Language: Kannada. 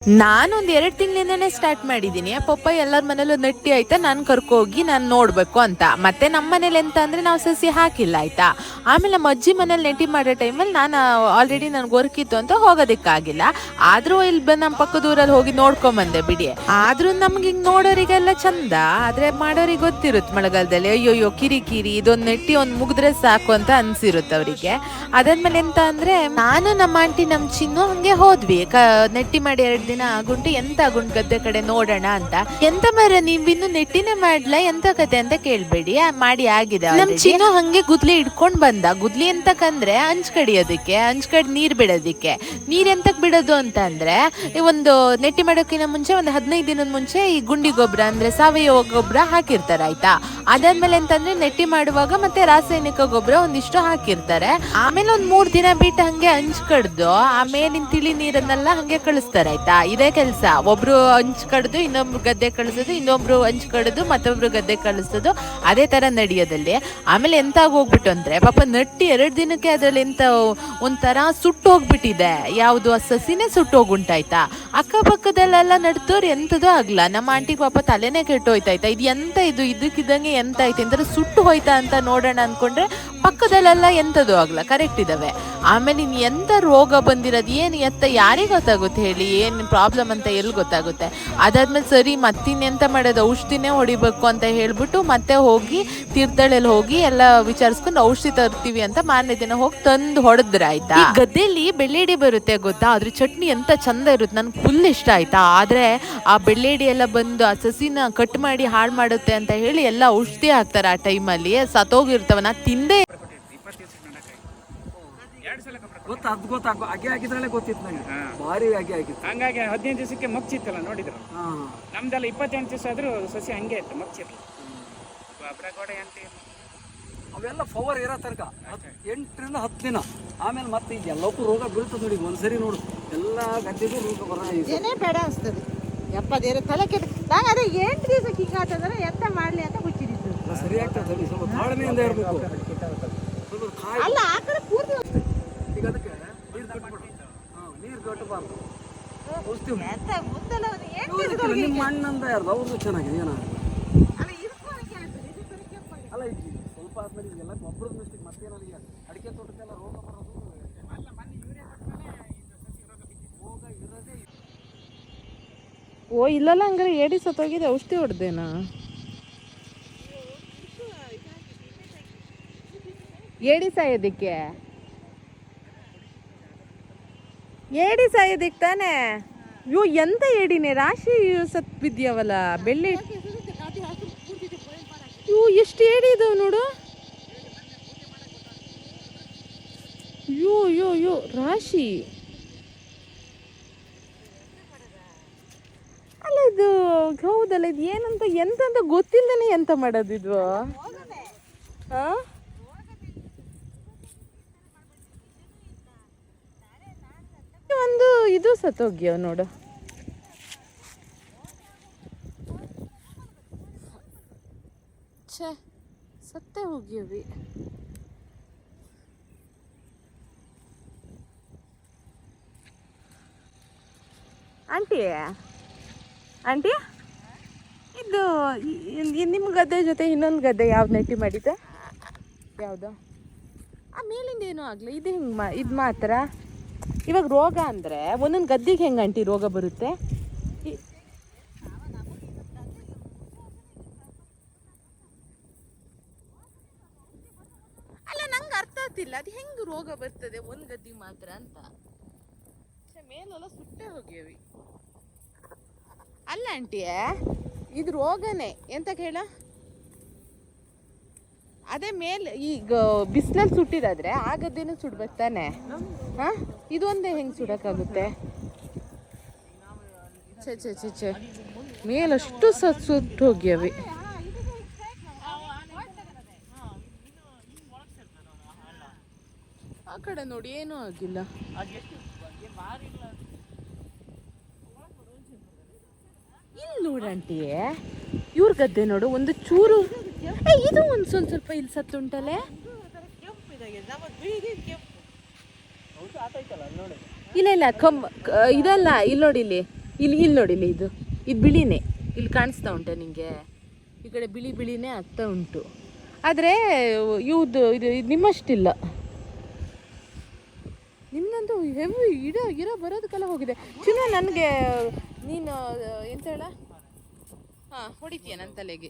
ನಾನೊಂದು 2 ತಿಂಗಳಿಂದನೇ ಸ್ಟಾರ್ಟ್ ಮಾಡಿದ್ದೀನಿ. ಪಪ್ಪ ಎಲ್ಲರ ಮನೇಲೂ ನೆಟ್ಟಿ ಆಯ್ತಾ, ನಾನು ಕರ್ಕೋಗಿ ನಾನು ನೋಡಬೇಕು ಅಂತ. ಮತ್ತೆ ನಮ್ಮ ಮನೇಲಿ ಎಂತ ಅಂದರೆ ನಾವು ಸಸಿ ಹಾಕಿಲ್ಲ ಆಯ್ತಾ. ಆಮೇಲೆ ನಮ್ಮ ಅಜ್ಜಿ ಮನೇಲಿ ನೆಟ್ಟಿ ಮಾಡೋ ಟೈಮಲ್ಲಿ ನಾನು ಆಲ್ರೆಡಿ ನನಗೆ ವರ್ಕಿತ್ತು ಅಂತ ಹೋಗೋದಕ್ಕಾಗಿಲ್ಲ. ಆದರೂ ಇಲ್ಲಿ ನಮ್ಮ ಪಕ್ಕದೂರಲ್ಲಿ ಹೋಗಿ ನೋಡ್ಕೊಂಬಂದೆ ಬಿಡಿ. ಆದರೂ ನಮ್ಗೆ ಹಿಂಗೆ ನೋಡೋರಿಗೆಲ್ಲ ಚಂದ, ಆದರೆ ಮಾಡೋರಿಗೆ ಗೊತ್ತಿರುತ್ತೆ ಮಳೆಗಾಲದಲ್ಲಿ ಅಯ್ಯೋಯ್ಯೋ ಕಿರಿ ಇದೊಂದು ನೆಟ್ಟಿ ಒಂದು ಮುಗಿದ್ರೆ ಸಾಕು ಅಂತ ಅನ್ಸಿರುತ್ತೆ ಅವರಿಗೆ. ಅದಾದ್ಮೇಲೆ ಎಂತ ಅಂದರೆ ನಾನು ನಮ್ಮ ಆಂಟಿ ನಮ್ಮ ಚಿನ್ನು ಹಂಗೆ ಹೋದ್ವಿ ನೆಟ್ಟಿ ಮಾಡಿ 2 ದಿನ ಆಗುಂಟು ಎಂತ ಆಗುಂಟು ಗದ್ದೆ ಕಡೆ ನೋಡೋಣ ಅಂತ. ಎಂತ ಮರ ನೀವಿನ್ನು ನೆಟ್ಟಿನೇ ಮಾಡ್ಲಾ ಎಂತ ಕತೆ ಅಂತ ಕೇಳ್ಬೇಡಿ, ಮಾಡಿ ಆಗಿದೆ. ನಮ್ ಚಿನ್ನು ಹಂಗೆ ಗುದ್ಲಿ ಇಟ್ಕೊಂಡ್ ಬಂದ. ಗುದ್ಲಿ ಎಂತಕಂದ್ರೆ ಹಂಚ್ ಕಡಿಯೋದಕ್ಕೆ, ಹಂಚ್ ಕಡಿ ನೀರ್ ಬಿಡೋದಿಕ್ಕೆ. ನೀರ್ ಎಂತಕ್ ಬಿಡೋದು ಅಂತ ಅಂದ್ರೆ ಒಂದು ನೆಟ್ಟಿ ಮಾಡೋಕ್ಕಿಂತ ಮುಂಚೆ ಒಂದು 15 ದಿನದ ಮುಂಚೆ ಈ ಗುಂಡಿ ಗೊಬ್ಬರ ಅಂದ್ರೆ ಸಾವಯವ ಗೊಬ್ಬರ ಹಾಕಿರ್ತಾರೆ ಆಯ್ತಾ. ಅದಾದ್ಮೇಲೆ ಅಂತಂದ್ರೆ ನೆಟ್ಟಿ ಮಾಡುವಾಗ ಮತ್ತೆ ರಾಸಾಯನಿಕ ಗೊಬ್ಬರ ಒಂದಿಷ್ಟು ಹಾಕಿರ್ತಾರೆ. ಆಮೇಲೆ ಒಂದ್ 3 ದಿನ ಬಿಟ್ಟು ಹಂಗೆ ಹಂಚ್ ಕಡ್ದು ಆಮೇಲಿನ ತಿಳಿ ನೀರನ್ನೆಲ್ಲ ಹಂಗೆ ಕಳಿಸ್ತಾರೆ ಆಯ್ತಾ. ಇದೇ ಕೆಲಸ, ಒಬ್ರು ಹಂಚ್ ಕಡ್ದು ಇನ್ನೊಬ್ರು ಗದ್ದೆ ಕಳಿಸೋದು, ಇನ್ನೊಬ್ರು ಹಂಚ್ ಕಡ್ದು ಮತ್ತೊಬ್ರು ಗದ್ದೆ ಕಳಿಸೋದು, ಅದೇ ತರ ನಡೆಯೋದಲ್ಲಿ. ಆಮೇಲೆ ಎಂತ ಹೋಗ್ಬಿಟ್ಟು ಅಂದ್ರೆ ಪಾಪ ನಟ್ಟಿ 2 ದಿನಕ್ಕೆ ಅದ್ರಲ್ಲಿ ಎಂತ ಒಂಥರ ಸುಟ್ಟು ಹೋಗ್ಬಿಟ್ಟಿದೆ. ಯಾವುದು ಆ ಸಸಿನೇ ಸುಟ್ಟು ಹೋಗುಂಟಾಯ್ತಾ. ಅಕ್ಕಪಕ್ಕದಲ್ಲೆಲ್ಲ ನಡ್ದವ್ರು ಎಂತದೂ ಆಗ್ಲ. ನಮ್ಮ ಆಂಟಿ ಪಾಪ ತಲೆನೇ ಕೆಟ್ಟೋಯ್ತಾಯ್ತಾ. ಇದು ಎಂತ ಇದು ಇದಕ್ಕಿದ್ದಂಗೆ ಎಂತ ಐತೆ ಅಂತ ಸುಟ್ಟು ಹೋಯ್ತಾ ಅಂತ ನೋಡೋಣ ಅನ್ಕೊಂಡ್ರೆ ಪಕ್ಕದಲ್ಲೆಲ್ಲ ಎಂತದೂ ಆಗ್ಲ ಕರೆಕ್ಟ್ ಇದಾವೆ. ಆಮೇಲೆ ಇನ್ ಎಂತ ರೋಗ ಬಂದಿರೋದು ಏನು ಎತ್ತ ಯಾರಿಗೆ ಗೊತ್ತಾಗುತ್ತೆ ಹೇಳಿ, ಏನು ಪ್ರಾಬ್ಲಮ್ ಅಂತ ಎಲ್ಲಿ ಗೊತ್ತಾಗುತ್ತೆ. ಅದಾದ್ಮೇಲೆ ಸರಿ ಮತ್ತಿನ್ನೆಂತ ಮಾಡೋದು, ಔಷಧಿನೇ ಹೊಡಿಬೇಕು ಅಂತ ಹೇಳ್ಬಿಟ್ಟು ಮತ್ತೆ ಹೋಗಿ ತೀರ್ಥಹಳ್ಳಿಯಲ್ಲಿ ಹೋಗಿ ಎಲ್ಲ ವಿಚಾರಿಸ್ಕೊಂಡು ಔಷಧಿ ತರ್ತೀವಿ ಅಂತ ಮಾರನೇ ದಿನ ಹೋಗಿ ತಂದು ಹೊಡೆದ್ರೆ ಆಯ್ತಾ. ಈ ಗದ್ದೆಯಲ್ಲಿ ಬೆಳ್ಳೆಡಿ ಬರುತ್ತೆ ಗೊತ್ತಾ, ಅದ್ರ ಚಟ್ನಿ ಎಂತ ಚಂದ ಇರುತ್ತೆ, ನನ್ಗೆ ಫುಲ್ ಇಷ್ಟ ಆಯ್ತಾ. ಆದ್ರೆ ಆ ಬೆಳ್ಳೆಡಿ ಎಲ್ಲ ಬಂದು ಆ ಸಸಿನ ಕಟ್ ಮಾಡಿ ಹಾಳು ಮಾಡುತ್ತೆ ಅಂತ ಹೇಳಿ ಎಲ್ಲ ಔಷಧಿ ಹಾಕ್ತಾರೆ. ಆ ಟೈಮಲ್ಲಿ ಸತ್ತೋಗಿರ್ತವ. ನಾ ತಿಂದೆ ಗೊತ್ತಾಗ ಅಗೆ ಹಾಕಿದ್ರಲ್ಲೇ ಗೊತ್ತಿತ್ತು ನನಗೆ, ಭಾರಿ ಅಗೆ ಆಗಿತ್ತು. ಹಂಗಾಗಿ 15 ದಿವಸಕ್ಕೆ ಮಗ್ಚಿತ್ತಲ್ಲ ನೋಡಿದ್ರು. ನಮ್ದೆಲ್ಲ 28 ದಿವಸ ಆದ್ರೂ ಸಸಿ ಹಂಗೆ ಇತ್ತು, ಮಗ್ಚಿರ್ಲಿ. ಗೊಬ್ಬರ ಗೋಡೆ ಅಂತ ಅವೆಲ್ಲ ಪವರ್ ಇರೋ ತನಕ 8 ರಿಂದ 10 ದಿನ. ಆಮೇಲೆ ಮತ್ತೆ ಈಗ ಎಲ್ಲಕ್ಕೂ ರೋಗ ಬೀಳ್ತದೆ ನೋಡಿ. ಒಂದ್ಸರಿ ನೋಡು ಎಲ್ಲ ಗದ್ದೆಗೂ ರೋಗ ಬರೋಣ ಏನೇ ಬೇಡ ಅನಿಸ್ತದೆ. ಎಪ್ಪತ್ತೇರು ತಲೆ ಕೆಟ್ಟ ನಾನು ಅದೇ 8 ದಿವಸಕ್ಕೆ ಈಗ ಆಗ್ತದ್ರೆ ಎಂತ ಮಾಡಲಿ ಅಂತ ಹುಚ್ಚಿರಿದ್ದು. ಸರಿ ಆಗ್ತದೆ, ಸ್ವಲ್ಪ ತಾಳ್ಮೆಯಿಂದ ಇರಬೇಕು. ಅಲ್ಲ ಆ ಕಡೆ ಪೂರ್ತಿ ಈಗ ಅದಕ್ಕೆ ನೀರು ಕಟ್ಬಿಡು. ನೀರು ಕಟ್ಟಬಾರ್ದು. ಎಂತ ಮುಂದೆಲ್ಲ ಒಂದು 8 ದಿವಸದೊಳಗೆ ನಿಮ್ಮ ಅಣ್ಣಂದ ಯಾರ್ದು ಅವ್ರದ್ದು ಚೆನ್ನಾಗಿದೆ ಏನಾದ್ರು ಅಲ್ಲ ಇರ್ಕೊಳಕ್ಕೆ ಆಗ್ತದೆ. ಇದು ಬರೀ ಕೆಂಪಾಗಿ ಅಲ್ಲ ಈಗ ಸ್ವಲ್ಪ ಆದ್ಮೇಲೆ ಈಗೆಲ್ಲ ಗೊಬ್ಬರದ ಮಿಸ್ಟೇಕ್ ಮತ್ತೇನಾದ್ರು ಅಡಿಕೆ ತೋಟಕ್ಕೆಲ್ಲ ರೋಗ ಬರೋದು ರೋಗ ಇರೋದೇ. ಓ ಇಲ್ಲಲ್ಲ, ಹಂಗಾರೆ ಏಡಿ ಸತ್ತೋಗಿದೆ, ಔಷಧಿ ಹೊಡೆದೇನಾ? ಏಡಿ ಸಾಯೋದಕ್ಕೆ, ಏಡಿ ಸಾಯೋದಕ್ಕೆ ತಾನೇ. ಇವು ಎಂತ ಏಡಿನೇ ರಾಶಿ ಸತ್ ಬಿದ್ಯಾವಲ್ಲ ಬೆಳ್ಳಿ. ಇವು ಎಷ್ಟು ಏಡಿ ಇದಾವೆ ನೋಡು. ಯೋ ರಾಶಿ. ಅಲ್ಲ ಇದು ಹೌದಲ್ಲ, ಇದು ಏನಂತ ಎಂತ ಗೊತ್ತಿಲ್ಲದೇನೆ ಎಂತ ಮಾಡೋದು ಇದು. ಹಾ ಒಂದು ಇದು ಸತ್ತೋಗ್ಯವ ನೋಡು. ಛೇ, ಸತ್ತೇ ಹೋಗ್ಯವಿ. ಆಂಟಿ ಆಂಟಿ ಇದು ನಿಮ್ಮ ಗದ್ದೆ ಜೊತೆ ಇನ್ನೊಂದು ಗದ್ದೆ ಯಾವ್ದು ನೆಟ್ಟಿ ಮಾಡಿದ್ದೆ? ಯಾವುದು? ಆ ಮೇಲಿಂದ ಏನೂ ಆಗಲಿ, ಇದು ಹಿಂಗೆ ಇದು ಮಾತ್ರ. ಇವಾಗ ರೋಗ ಅಂದರೆ ಒಂದೊಂದು ಗದ್ದೆಗೆ ಹೆಂಗೆ ಆಂಟಿ ರೋಗ ಬರುತ್ತೆ? ಅಲ್ಲ ನಂಗೆ ಅರ್ಥ ಆಗ್ತಿಲ್ಲ, ಅದು ಹೆಂಗೆ ರೋಗ ಬರ್ತದೆ ಒಂದು ಗದ್ದಿಗೆ ಮಾತ್ರ ಅಂತ. ಮೇಲೆಲ್ಲ ಸುಟ್ಟೆ ಹೋಗ್ಯವಿ. ಅಲ್ಲ ಆಂಟಿ, ಇದು ರೋಗನೇ ಎಂತ ಕೇಳ. ಅದೇ ಮೇಲೆ ಈಗ ಬಿಸಿಲಲ್ಲಿ ಸುಟ್ಟಿದಾದ್ರೆ ಆ ಗದ್ದೆನೂ ಸುಡ್ಬೇಕು ತಾನೆ. ಹಾಂ, ಇದೊಂದೇ ಹೆಂಗೆ ಸುಡೋಕ್ಕಾಗುತ್ತೆ? ಛೆ ಮೇಲಷ್ಟು ಸುಟ್ಟು ಹೋಗ್ಯವಿ. ಆ ಕಡೆ ನೋಡಿ ಏನೂ ಆಗಿಲ್ಲ. ಇಲ್ಲಿ ನೋಡಂಟಿ, ಇವ್ರ ಗದ್ದೆ ನೋಡು, ಒಂದು ಚೂರು ಇದು ಒಂದು ಸ್ವಲ್ಪ ಇಲ್ಲಿ ಸತ್ತುಂಟಲ್ಲೇ. ಇಲ್ಲ ಇದಲ್ಲ, ಇಲ್ಲಿ ನೋಡಿ, ಇಲ್ಲಿ ಇಲ್ಲಿ ನೋಡಿ ಇದು ಬಿಳಿನೇ ಇಲ್ಲಿ ಕಾಣಿಸ್ತಾ ಉಂಟಾ ನಿಮಗೆ? ಈ ಕಡೆ ಬಿಳಿನೇ ಆಗ್ತಾ ಉಂಟು. ಆದರೆ ಇದು ನಿಮ್ಮಷ್ಟಿಲ್ಲ. ನಿಮ್ಮದಂತೂ ಹೆವಿ ಇರೋ ಬರೋದಕ್ಕೆಲ್ಲ ಹೋಗಿದೆ. ಚಿನ್ನ ನನಗೆ ನೀನು ಎಂತ ಹೇಳ ಹೊಡಿತೀಯ ನನ್ನ ತಲೆಗೆ.